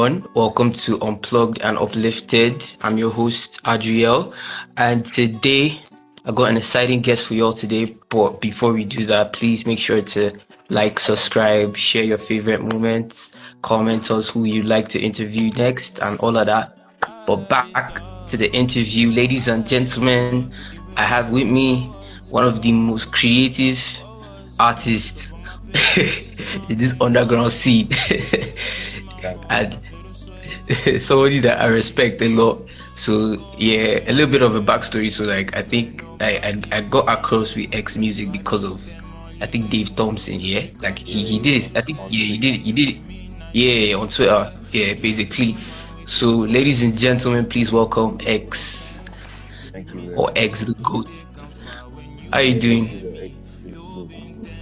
everyone. Welcome to Unplugged and Uplifted. I'm your host, Adriel, and today I got an exciting guest for y'all today. But before we do that, please make sure to like, subscribe, share your favorite moments, comment us who you'd like to interview next, and all of that. But back to the interview, ladies and gentlemen, I have with me one of the most creative artists in this underground scene. And somebody that I respect a lot. So yeah, a little bit of a backstory. So like I think I got across with X music because of I think Dave Thompson. Yeah, like he did it. I think yeah he did it. Yeah, on Twitter. Yeah, basically. So ladies and gentlemen, please welcome X Thank you. or X the GOAT. How are you doing?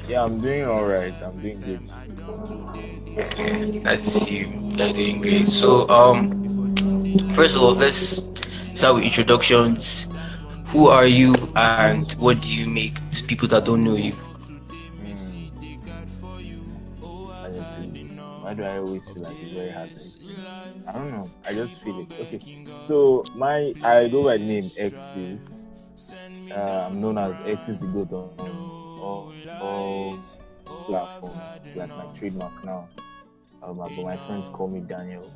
Yeah, I'm doing all right. I'm doing good. Yeah, nice to see you. You're doing great. So first of all, let's start with introductions. Who are you and what do you make to people that don't know you? Honestly, why do I always feel like it's very hard to explain? I don't know. I just feel it. Okay, so I go by the name X's. I'm known as X is the goat on all platforms. It's like my trademark now. But my friends call me Daniel.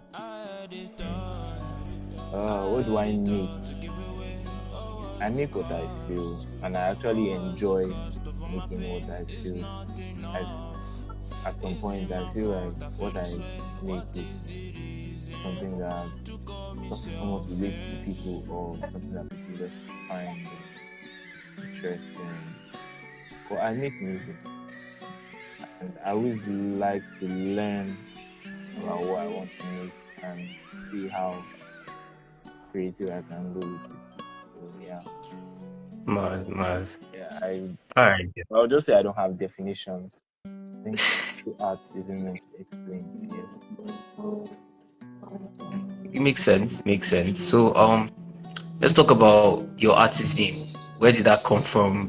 What do I make? I make what I feel, and I actually enjoy making what I feel. At some point, I feel like what I make is something that somewhat relates to people or something that people just find interesting. But I make music, and I always like to learn about what I want to make and see how creative I can go with it. So yeah. Mad. Yeah, Alright. I'll just say I don't have definitions. I think the art isn't meant to explain. Yes. It makes sense. So let's talk about your artist name. Where did that come from?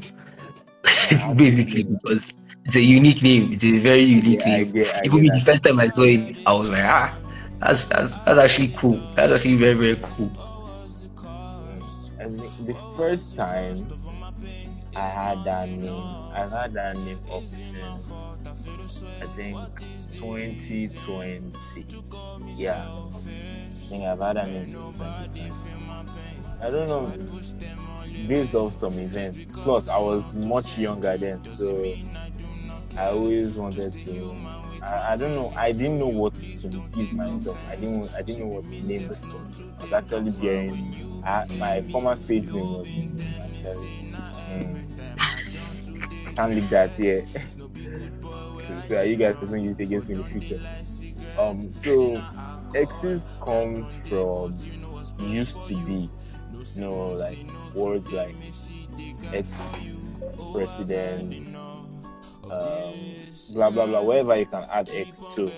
Basically, because it's a unique name. It's a very unique I name. get Even me, the that. first time I saw it, I was like, that's actually cool. That's actually very, very cool. I think the first time I had that name, I've had that name up since I think 2020. Yeah, I think I've had that name since 2020. I don't know, based off some events. Plus, I was much younger then, so I always wanted to. I don't know. I didn't know what to give myself. I didn't know what to name this one. I was actually bearing. My former stage name was actually. Can't leave that here. So you guys don't use it against me in the future. So X's comes from used to be. Like words like ex president, blah blah blah, wherever you can add X to.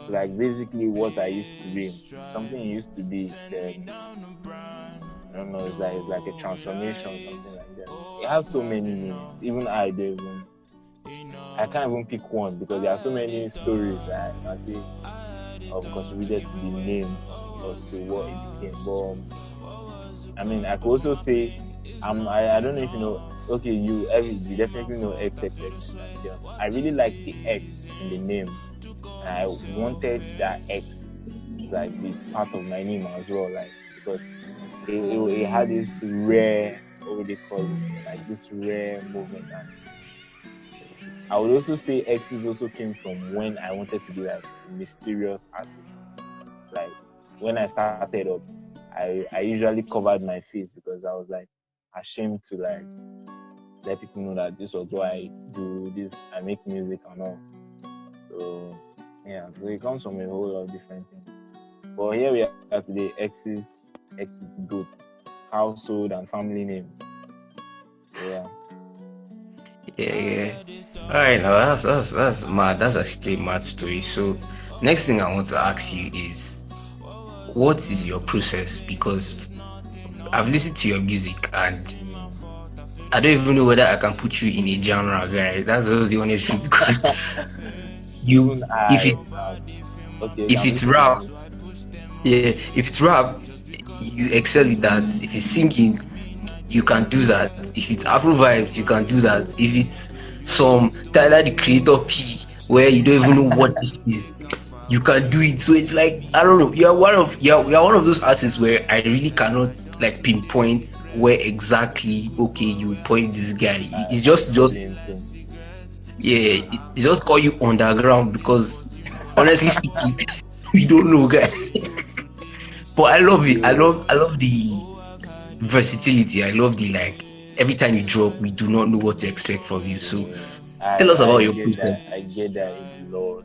Like basically what I used to be. Something used to be, then I don't know, it's like a transformation, something like that. It has so many meanings. Even I can't even pick one because there are so many stories that I can say contributed to the name or to what it became. But I mean, I could also say, I don't know if you know. Okay, you definitely know XXX. Yeah. I really like the X in the name. And I wanted that X to like be part of my name as well, like because it had this rare, what would they call it? Like this rare movement. And I would also say X's also came from when I wanted to be like a mysterious artist. Like when I started up, I usually covered my face because I was like ashamed to like let people know that this was what I do, this I make music and all. So yeah, so it comes from a whole lot of different things. But here we are today, X is the GOAT, household and family name. So, Yeah. Alright, now that's mad. That's actually a mad story. So next thing I want to ask you is what is your process? Because I've listened to your music and I don't even know whether I can put you in a genre, guy. That's just the honest truth. Because if it's rap, Yeah, if it's rap, you excel with that. If it's singing, you can do that. If it's Afro vibes, you can do that. If it's some Tyler the Creator P, where you don't even know what this is, you can do it. So it's like, I don't know. You're one of those artists where I really cannot like pinpoint where exactly okay you point this guy. It's I just fully into. yeah, it's just call you underground because honestly speaking, we don't know guy. But I love it. So I love the versatility. I love the like every time you drop, we do not know what to expect from you. So yeah, tell us I about your get that. process. I get that a lot.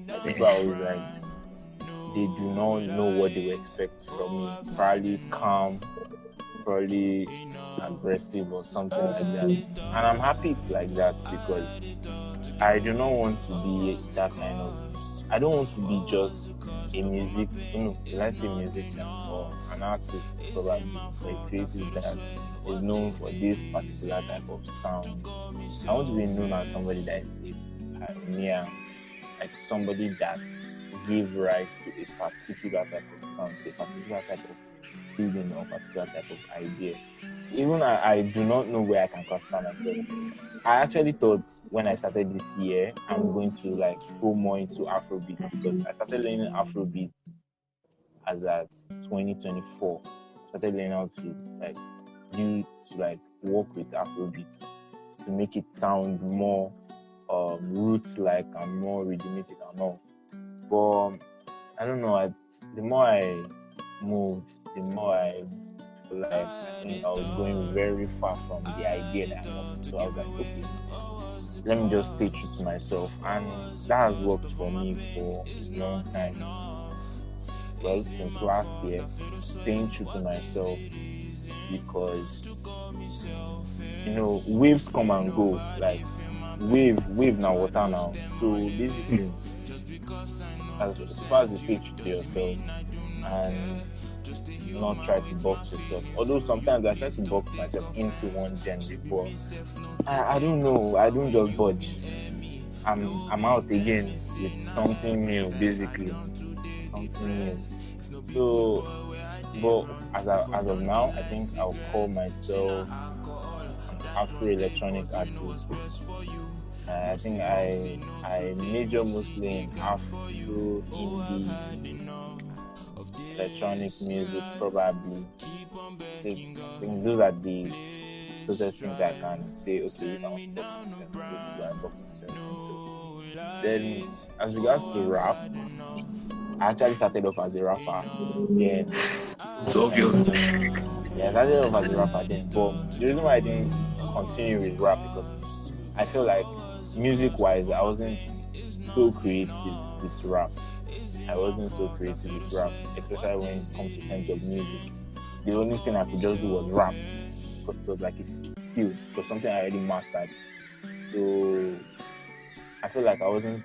Like Yeah. people are always like they do not know what they will expect from me. Probably calm, probably aggressive or something like that. And I'm happy it's like that because I do not want to be that kind of. I don't want to be just a music, let's say musician or an artist, probably, or a creative that is known for this particular type of sound. I want to be known as somebody that is a pioneer, like somebody that gave rise to a particular type of sound, a particular type of feeling, or particular type of idea. Even I do not know where I can classify myself. I actually thought when I started this year, I'm going to like go more into Afrobeat because I started learning Afrobeat as at 2024. Started learning how to like do to like work with Afrobeats to make it sound more roots like and more rhythmic and all. But I don't know. The more I moved, the more I feel like I think I was going very far from the idea that I wanted. So I was like, okay, let me just stay true to myself, and that has worked for me for a long time. Well, since last year, staying true to myself because waves come and go. Like wave now, water now. So basically, as far as you stay true to yourself and not try to box yourself. Although sometimes I try to box myself into one genre, but I don't know. I don't just budge. I'm out again with something new, basically something new. So, but as of now, I think I'll call myself an Afro electronic artist. I think I major mostly in Afro indie electronic music, probably. I think those are the closest things I can say. Okay, if I want to box myself, this is what I box myself into. Then, as regards to rap, I actually started off as a rapper. Then, It's obvious. yeah, I started off as a rapper then. But the reason why I didn't continue with rap because I feel like music-wise, I wasn't so creative with rap. I wasn't so creative with rap, especially when it comes to terms of music. The only thing I could just do was rap because it was like a skill, it was something I already mastered. So I feel like I wasn't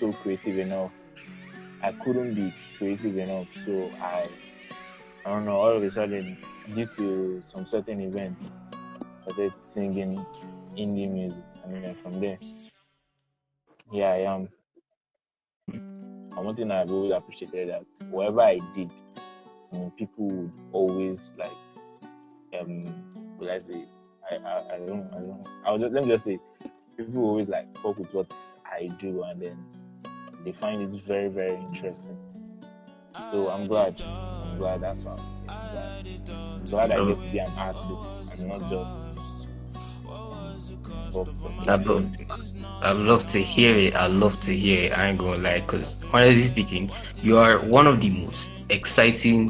so creative enough. I couldn't be creative enough. So I don't know, all of a sudden, due to some certain events, I started singing indie music. And then from there, here I am. And one thing I've always appreciated that whatever I did, people would always like will I say let me just say people always like fuck with what I do and then they find it very, very interesting. So I'm glad. I'm glad, that's what I'm saying. I'm glad I Oh, get to be an artist and not just fuck with I'd love, I'd love to hear it. I'd love to hear it. I ain't gonna lie, because honestly speaking, you are one of the most exciting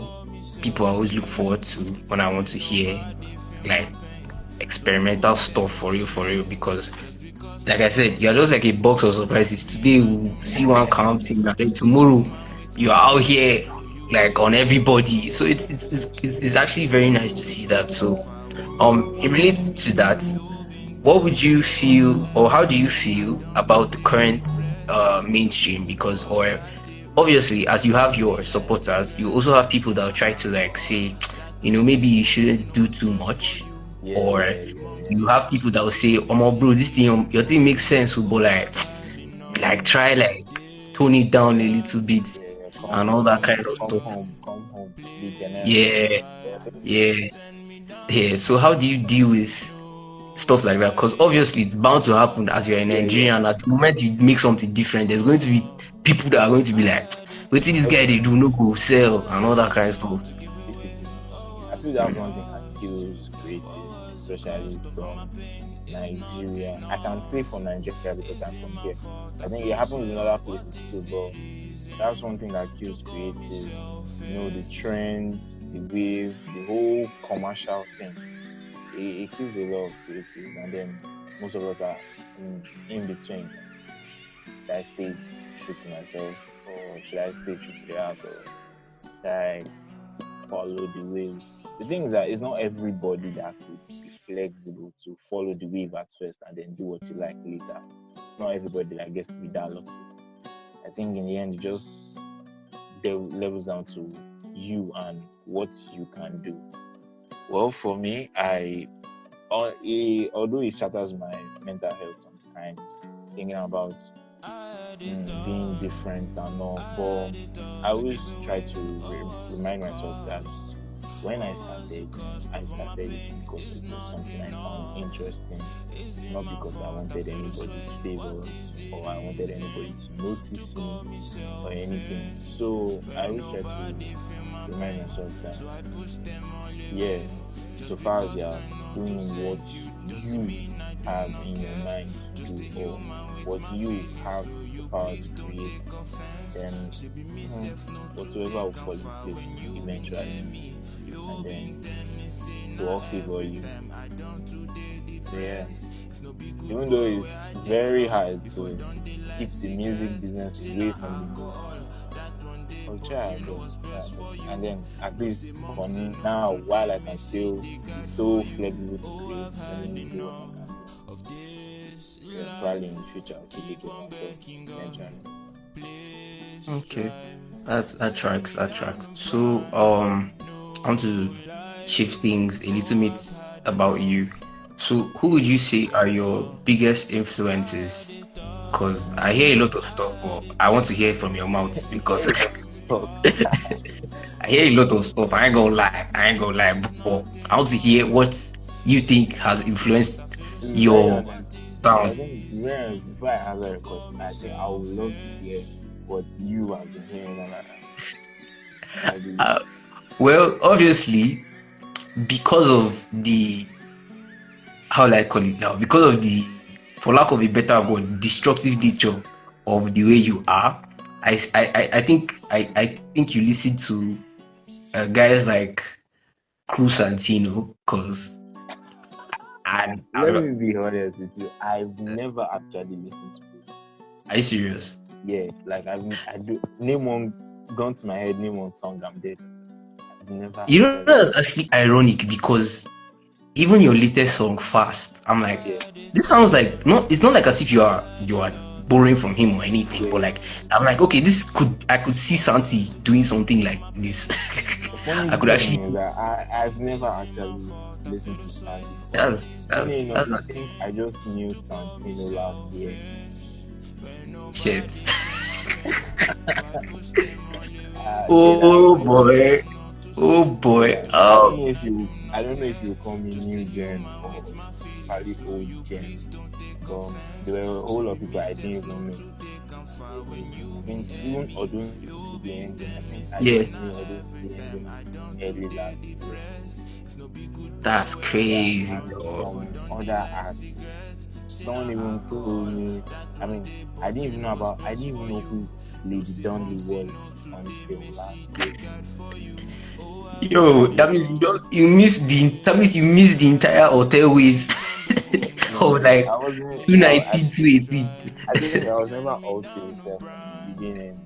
people I always look forward to when I want to hear like experimental stuff for real. Because, like I said, you're just like a box of surprises. Today we see one calm thing, and then tomorrow you are out here like on everybody. So it's actually very nice to see that. So it relates to that. What would you feel, or how do you feel about the current mainstream? Because, or obviously, as you have your supporters, you also have people that will try to like say, maybe you shouldn't do too much, yeah, or yeah, yeah, yeah. you have people that will say, "Oh my bro, this thing, your thing makes sense, but like try like tone it down a little bit." Yeah, and all that kind of stuff. come home, be generous. Yeah, Yeah, yeah, yeah. So how do you deal with stuff like that? Because obviously it's bound to happen as you're a yeah, yeah. Nigerian. At the moment you make something different, there's going to be people that are going to be like, "What did this guy they do? No go sell and all that kind of stuff." These people know coming. I feel that's one thing that kills creatives, especially from Nigeria. I can say from Nigeria because I'm from here. I think it happens in other places too, but that's one thing that kills creatives. The trend, the wave, the whole commercial thing. It kills a lot of creatives, and then most of us are in between. Should I stay true to myself, or should I stay true to the art, or should I follow the waves? The thing is that it's not everybody that could be flexible to follow the wave at first and then do what you like later. It's not everybody that gets to be that lucky. I think in the end, it just levels down to you and what you can do. Well, for me, although it shatters my mental health sometimes, thinking about being different and all, but I always try to remind myself that when I started it because it was something I found interesting, not because I wanted anybody's favor or I wanted anybody to notice me or anything. So I always try to remind myself that, yeah, so far as you're doing what you have in your mind to do or what you have the power to create, then whatever will fall in place eventually, and then to all favor you. So yeah, even though it's very hard to keep the music business away from the music, I'll try our best. And then at least for now, while I can still be so flexible to create, let me do what I can do. Yeah, probably in the future I'll still take care of myself eventually. Okay, that tracks. That tracks. So I want to shift things a little bit about you. So who would you say are your biggest influences? Because I hear a lot of stuff, but I want to hear it from your mouth because Oh, I hear a lot of stuff. I ain't gonna lie. I ain't gonna lie. But I want to hear what you think has influenced to be very your honest, I sound. think to be very honest, before I answer your question, I think I would love to hear what you have been hearing and I believe. Uh, well, obviously, because of the how will I call it now? Because of the, for lack of a better word, destructive nature of the way you are, I think you listen to guys like Cruz Santino, cause and Let me be honest with you. I've never actually listened to this. are you serious? Yeah, like I do name one gun to my head, name one song, I'm dead. I've never You know actually. that's actually ironic because even your latest song, Fast, I'm like, Yeah, this sounds like not. It's not like as if you are borrowing from him or anything, yeah, but yeah. like I'm like, okay, this I could see Santi doing something like this. The funny I could thing actually. is that I've never actually listened to Santi's song. That's Funny that's enough, that's I a think I just knew Santino last year. shit. Then I Oh boy, oh boy. yeah, I don't know if you call me new gen or probably old gen, but there were a whole lot of people I didn't even know. I think even although CBN, I think I Yeah, just knew although CBN early last year. that's Yeah, crazy, and though. some other artists. Someone even told me. I mean, I didn't even know who Lady Donley was until last year. Yo, Probably that means you missed the entire hotel wave. no, Oh, like I wasn't. 219, 218. I think I was never out to yourself from the beginning.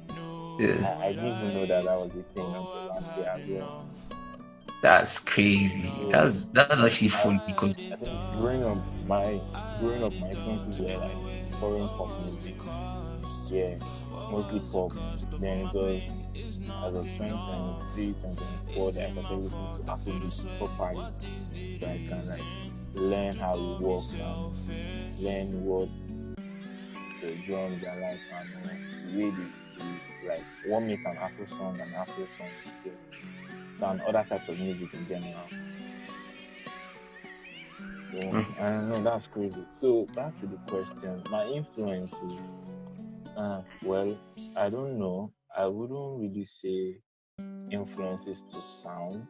Yeah, I didn't even know that was a thing until last year as well. that's crazy. So That's actually I, funny because I think growing up, my influences were like foreign pop music. Yeah, mostly pop. Then it was as of 2023, 2024 that I started listening to Afrobeat properly, so I can like learn how it works and learn what the drums are like and the way like what makes an Afro song an Afro song, yes, than other types of music in general. So Hmm. I don't know, that's crazy. So back to the question, my influences. Well, I don't know. I wouldn't really say influences to sound,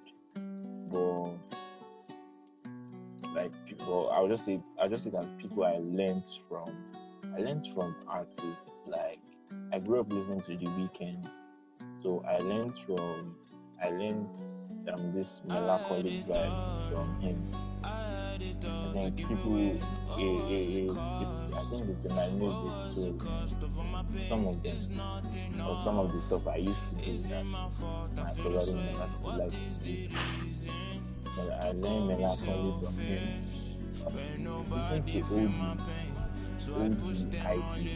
but like people, I'll just say that people I learned from artists. Like I grew up listening to The Weeknd, so I learned this melancholic vibe from him. I think people, I think it's in my music. So some of them, or some of the stuff I used to do that I probably never still like to do. But I learned melancholy from him. Listen to old ID.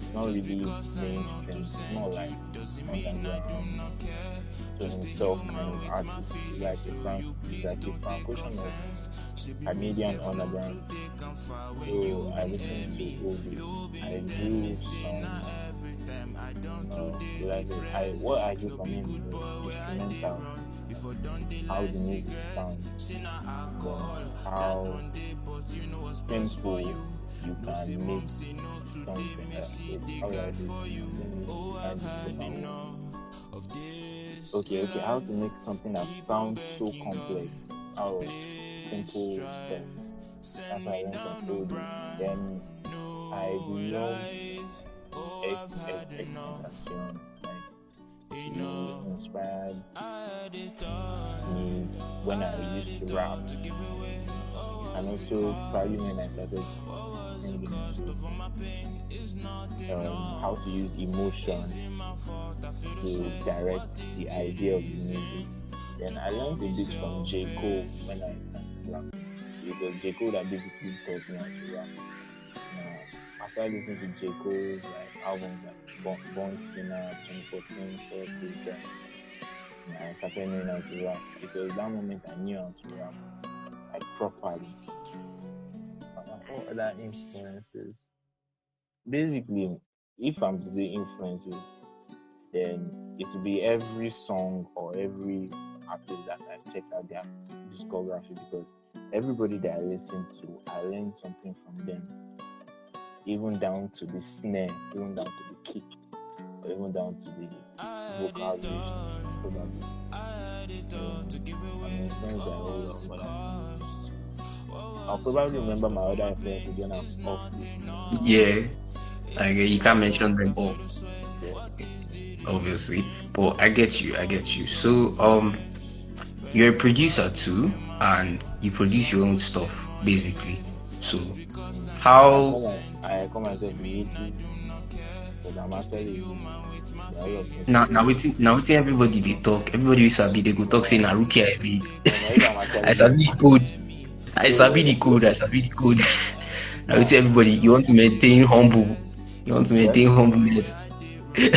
It's not really mainstream. It's more like underground, to himself kind of artist. It's like a Frank Ocean of Canadian underground. So I listen to oldies. I do some will I say what I do from him is instrumental, like how the music sounds, then how simple you can make something. Wait, how will I say it? Let me find the proper word. Okay, how to make something that sounds so complex out of simple stuff. That's what I learned from oldies. Then I love Extentation. Like he inspired me when I used to rap, and also probably when I started singing too. How to use emotion to direct the idea of the music. Then I learned a bit from J. Cole when I started rapping. It was J. Cole that basically taught me how to rap. Now, after listening to J. Cole's like albums like Born Sinner, 2014, Source Later, and I started knowing how to rap. It was that moment I knew how to rap like properly. What other influences? Basically, if I'm to say influences, then it will be every song or every artist that I checked out their discography, because everybody that I listen to, I learned something from them, even down to the snare, even down to the kick, or even down to the vocal riffs, probably. So I'm influenced by a whole lot of other things. I'll probably remember my other influences when I'm off listening. Yeah, like you can't mention them all, Yeah. obviously, but I get you. So you're a producer too, and you produce your own stuff basically. So how I call myself rookie because I'm actually rookie. There are a lot of things to now learn. now waiting everybody they talk, everybody will sabi they go talk say na rookie I be. No, if I'm actually I sabi the learning. code. I sabi So the code, I sabi the code. Now waiting now, everybody you want to maintain humble. You want to well, maintain humbleness. so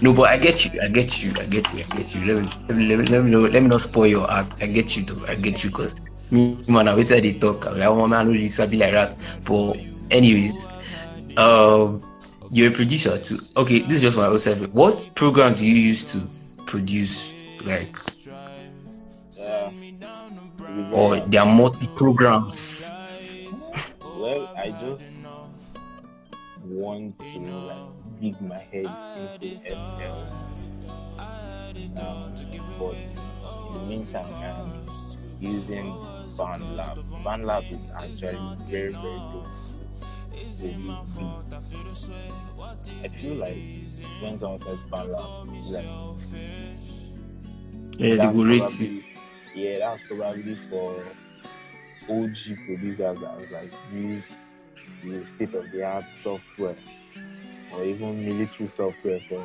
No, but I get you, I get you, I get you, I get you. Let me not spoil your art. I get you though, I get you because me man, I wait till they talk. I want man really sabi like that. But anyways, um, you're a producer too. Okay, this is just my own self. What program do you use to produce? Like, uh, to be very or there are honest, multi programs? well, I just want to like dig my head into FL, but in the meantime, I'm using BandLab. BandLab is actually very, very dope to produce beats. I feel like when someone says BandLab, like Yeah, they that's go rate you. probably that's probably for OG producers that was like used the state of the art software or even military software for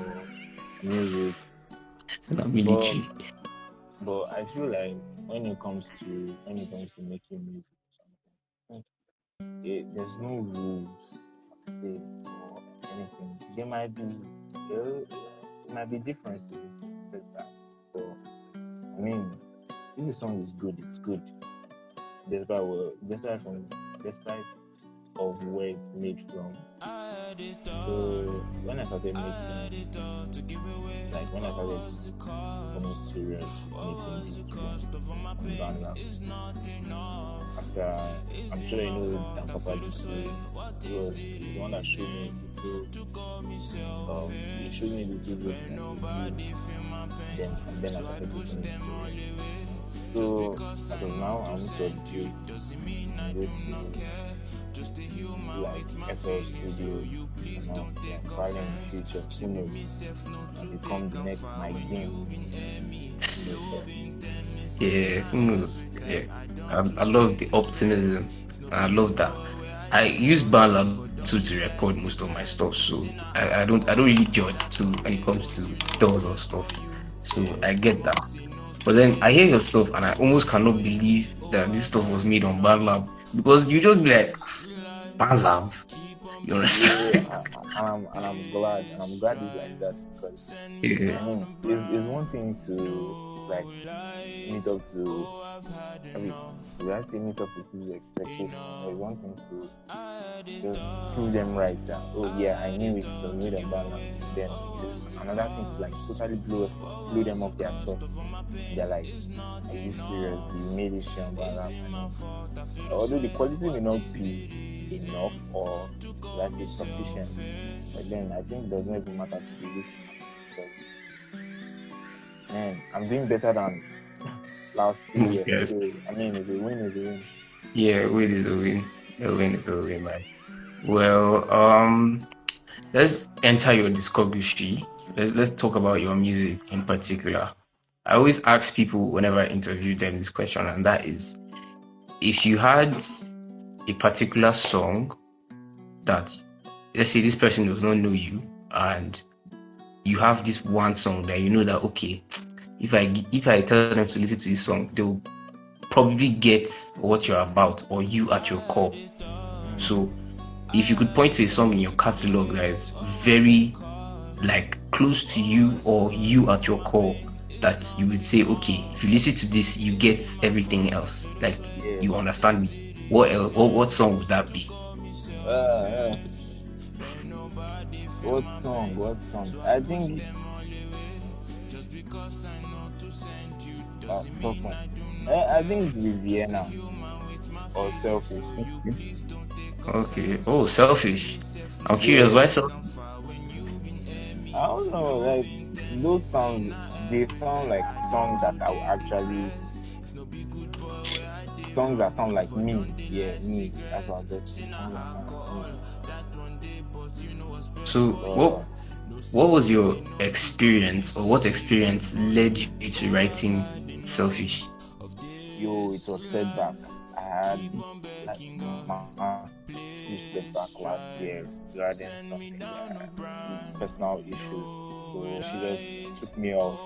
music. It's not But military. I feel like when it comes to making music or something, there's no rules per se or anything. There might be differences, setbacks, but I mean, if the song is good, it's good. Despite despite of where it's made from. So when I started making, like when I started becoming serious with making beats on Bandlab, after I'm sure you know Dan Papa Duku, he was the one that showed me he showed me little bits that I could do, and then from then I started taking it serious. So as of now, I want to upgrade and go to like FL Studio and all. Then probably in the future, who knows, and become the next Mike Dean. Who knows, sir? Yeah, who knows? Yeah, I love the optimism. I love that. I use BandLab to record most of my stuff, so I don't really judge too when it comes to doors or stuff. So I get that. But then I hear your stuff and I almost cannot believe that this stuff was made on BandLab because you just be like BandLab. You understand? Yeah, and I'm glad it's like that because Yeah. I mean it's one thing to like meet up to I mean would I say meet up to people's expectations, but it's one thing to just prove them right that oh yeah I knew it was made on balance. Then it's another thing to like totally blow them off their socks. They're like, are you serious? You made this shit on balance. I mean, although the quality may not be enough or let's say sufficient, but then I think it does not even matter to the listener because man, I'm doing better than last Most 2 years. guys. So I mean, it's a win, it's a win. Yeah, win is a win. A win is a win, man. Well, let's enter your discography. Let's talk about your music in particular. I always ask people whenever I interview them this question, and that is if you had a particular song that, let's say this person does not know you, and you have this one song that you know that okay, if I tell them to listen to this song, they'll probably get what you're about or you at your core. So if you could point to a song in your catalog that is very like close to you or you at your core, that you would say, okay, if you listen to this, you get everything else. Like Yeah. you understand me. What else? What song would that be? Uh, what song? What song? I think tough one. I think it's with Vienna or Selfish. Okay. Oh, Selfish. I'm curious. Yeah, Why Selfish? I don't know. Like those songs, they sound like songs that I will actually songs that sound like me. Yeah, me. That's what I just say. Songs that sound like me. So what was your experience or what experience led you to writing Selfish? Yo, it was setback. I had like massive setback last year regarding something with personal issues. So she just took me off.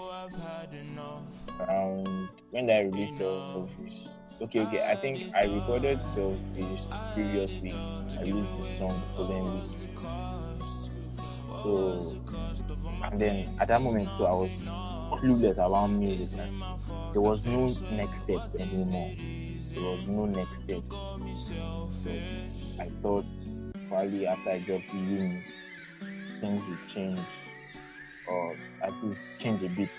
When I released Selfish. Okay. I think I recorded Selfish previously. I released the song the following week. So and then at that moment too, I was clueless around music. Like, there was no next step anymore. There was no next step. So I thought probably after I dropped the uni, things would change, or at least change a bit,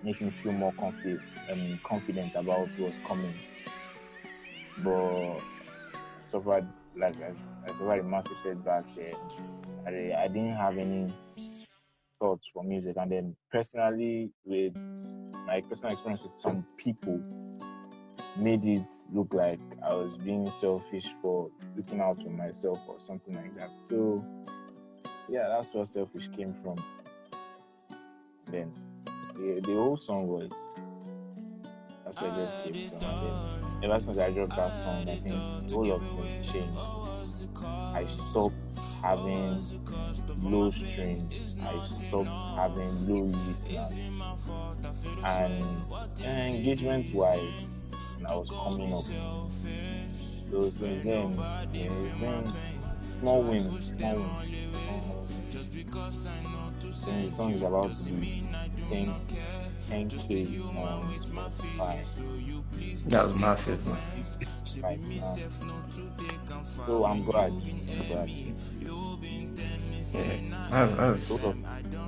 make me feel more confident about what's coming. But I suffered a massive setback there. I didn't have any thoughts for music, and then personally with my personal experience with some people made it look like I was being selfish for looking out for myself or something like that. So yeah, that's where selfish came from. Then the whole song was that's where it just came from. And then ever since I dropped that song, I think a whole lot of things changed. I stopped having low streams. I stopped having low listeners. And engagement wise, I was coming up. So since then, it's been small wins. Then the song is about to be, I think, 10K on Spotify. That was massive, man. Right now. So I'm glad. I'm glad. Yeah, that's Both of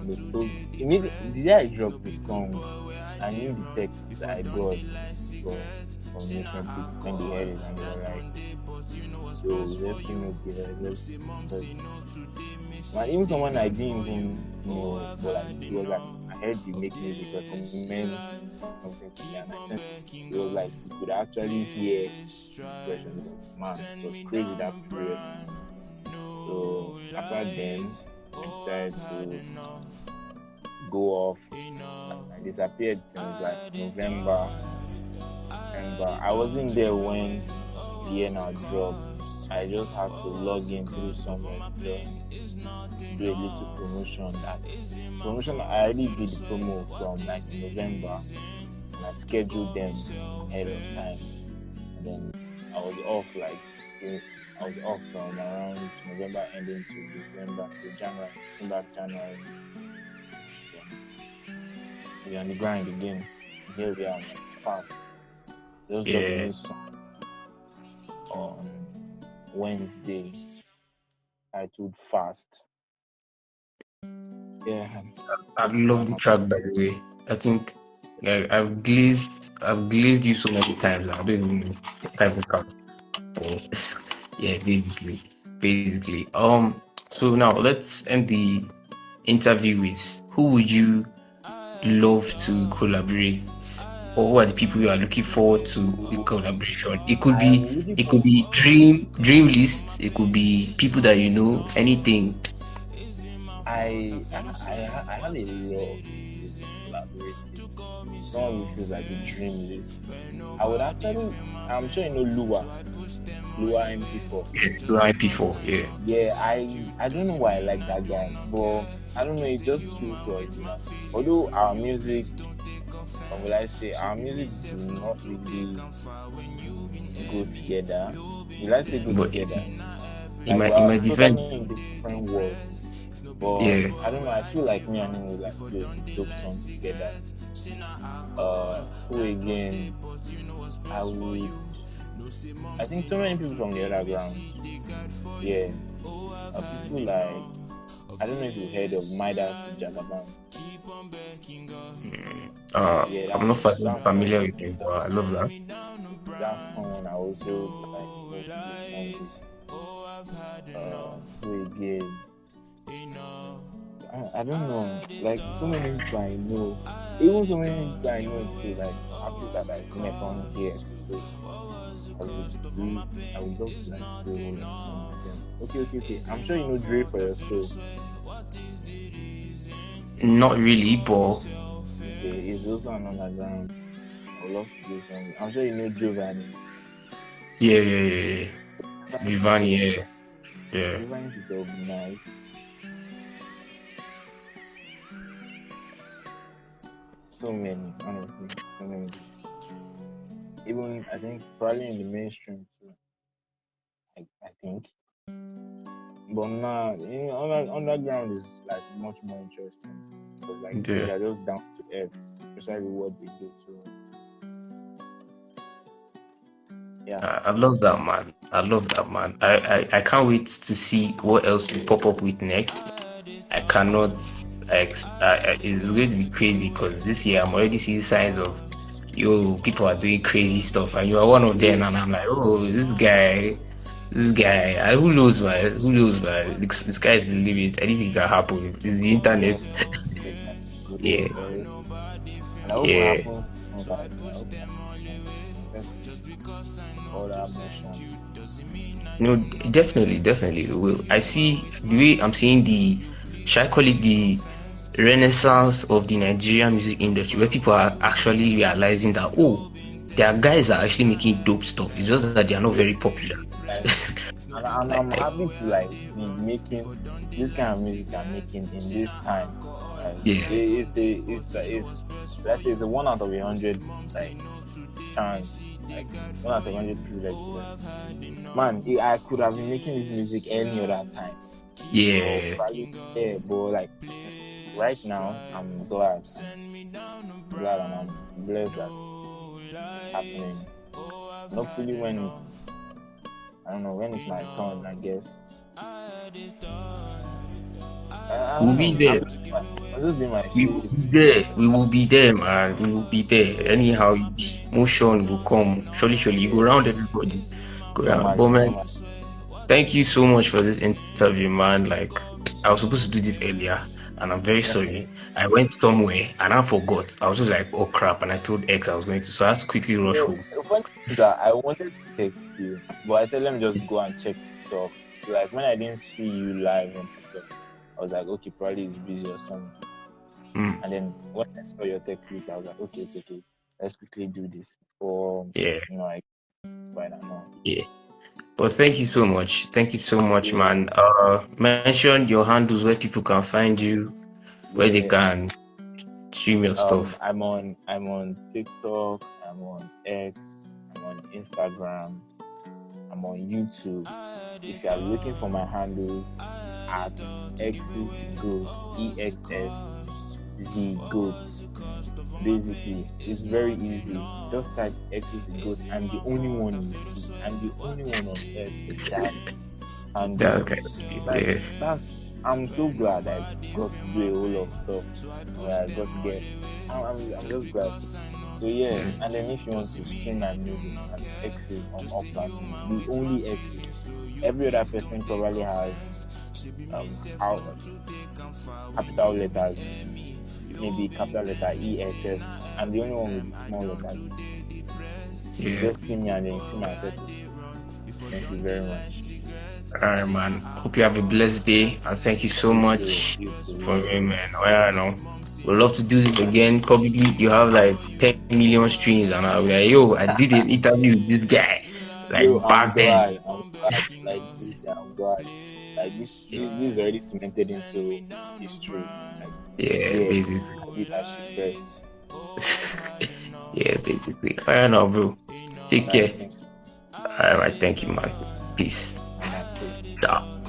the so immediately the day I dropped the song, I knew the text I got from different people when they heard it and they were like, "Yo, let's make it, let's." Man, even someone I didn't even know, but like he was like, "I heard you make music, recommend something to me," and I sent it. It was like you could actually hear version. It was man, it was crazy that period. So after then, I decided to go off. I disappeared since like November. I wasn't there when the year now dropped. I just had to log in through somewhere to just do a little promotion. That promotion I already did the promo from like November, and I scheduled them ahead of time. And then I was off I was off from around November ending to December to January. Came back January. We're on the grind again. Here we are, like, fast. Just dropped a yeah. new song on Wednesday titled Fast. Yeah, I love the track, by the way. I think I've glazed you so many times. I don't even know the type of track. But yeah, basically. So now let's end the interview with who would you love to collaborate, or who are the people you are looking forward to the collaboration? It could I'm be looking it for. could be dream list. It could be people that you know. Anything. I have a lot of people to collaborate with. Someone who feels like a dream list. I would actually. I'm sure you know Lua MP4. Yeah, to IP4. Yeah. Yeah, I don't know why I like that guy, but I don't know. It just feels so original. Although our music, or will I say, our music do not really go together. Will I say go But together? in Like my in we're my defense, totally in different worlds. But yeah. I don't know. I feel like me and him would like do a dope song together. Who again? I would. I think so many people from the other ground. Yeah, people like I don't know if you heard of Midas the Jagaban. Yeah, I'm not that's someone familiar I with think him, but I love that. that's someone I also like love to do song with. Who again? I don't know. Like so many people I know, even so many people I know too. Like artists that I've met on here. So I would I would love to like do a whole song with them. Okay. I'm sure you know Dre for your soul. Not really, but Okay, he's also an underground. I would love to do something. I'm sure you know Giovanni. yeah. Giovanni Giovanni, Peter. yeah, yeah. Giovanni Peter would be nice. So many, honestly, so many. Even I think probably in the mainstream too. I think. But now, underground is like much more interesting because like those Yeah. are just down to earth, especially what they do. So yeah, I love that, man. I love that, man. I can't wait to see what else we pop up with next. I cannot. It's going to be crazy because this year I'm already seeing signs of people are doing crazy stuff, and you are one of them. yeah, And I'm like, oh, this guy. Who knows, man? Who knows, man? This guy is the limit. Anything can happen. It's the yeah, internet. yeah, Yeah, very true. And I hope it yeah. happens soon. Like, I hope it happens soon. Let's all that motion. No, definitely. Well, I see the way I'm seeing shall I call it the renaissance of the Nigerian music industry, where people are actually realizing that, oh, their guys are actually making dope stuff. It's just that they are not Yeah, very popular. like, and I'm Like, happy to like be making this kind of music I'm making in this time. Like yeah, it's let's say it's a 1 out of 100 like chance, like 1 out of 100 privilege. Man, I could have been making this music any other time, or yeah, probably yeah, but like right now, I'm glad. I'm glad and I'm blessed that it's happening. And hopefully, when I don't know, when it's my turn, I guess. I We'll don't be know. there. I'm just doing my We will be shit. there. We will be there, man. We will be there. Anyhow, it be. Motion will come. Surely, surely. You go Yeah, round everybody. Go round. But normally, man, normally. thank you so much for this interview, man. Like, I was supposed to do this earlier, and I'm very sorry. I went somewhere and I forgot. I was just like, oh crap, and I told X I was going to, so I had to quickly rush No, home. the funny thing is that I wanted to text you, but I said let me just go and check TikTok. So like when I didn't see you live on TikTok, I was like, okay, probably he's busy or something. Mm, And then when I saw your text later, I was like, okay, okay, okay, let's quickly do this before yeah, I find out. yeah. But thank you so much. Thank you so much, Yeah, man. Mention your handles where people can find you, where they yeah. can stream your stuff. I'm on TikTok, I'm on X, I'm on Instagram, I'm on YouTube. If you are looking for my handles at X's the Goat, EXS the Goat. Basically, it's very easy. Just type X's the Goat. I'm the only one you see. I'm the only one on earth with that handle. Yeah, okay. Like Yeah, I'm so glad I got to do a whole lot of stuff where I got to get. I'm just glad. So yeah, and then if you want to stream my music, and X is on all platforms. The only X is every other person probably has how capital letters, maybe capital letter EXS. I'm the only one with the small letters. yeah. Just see me and then see my purpose. Thank you very much. All right, man. Hope you have a blessed day, and thank you so You too. much You too. for You me, too. man. Well, I know. We'd love to do this again. Probably you have like 10 million streams, and I'll be like, yo, I did an interview with this guy, Yo, like I'm back then. glad. I'm glad. Like seriously, I'm glad. Like this is already cemented into history. Like Yeah, yeah, basically. I did that shit first. Yeah, basically. Fair enough, bro. Take Alright, care. thanks. All right, thank you, man. Peace. Namaste. Yeah.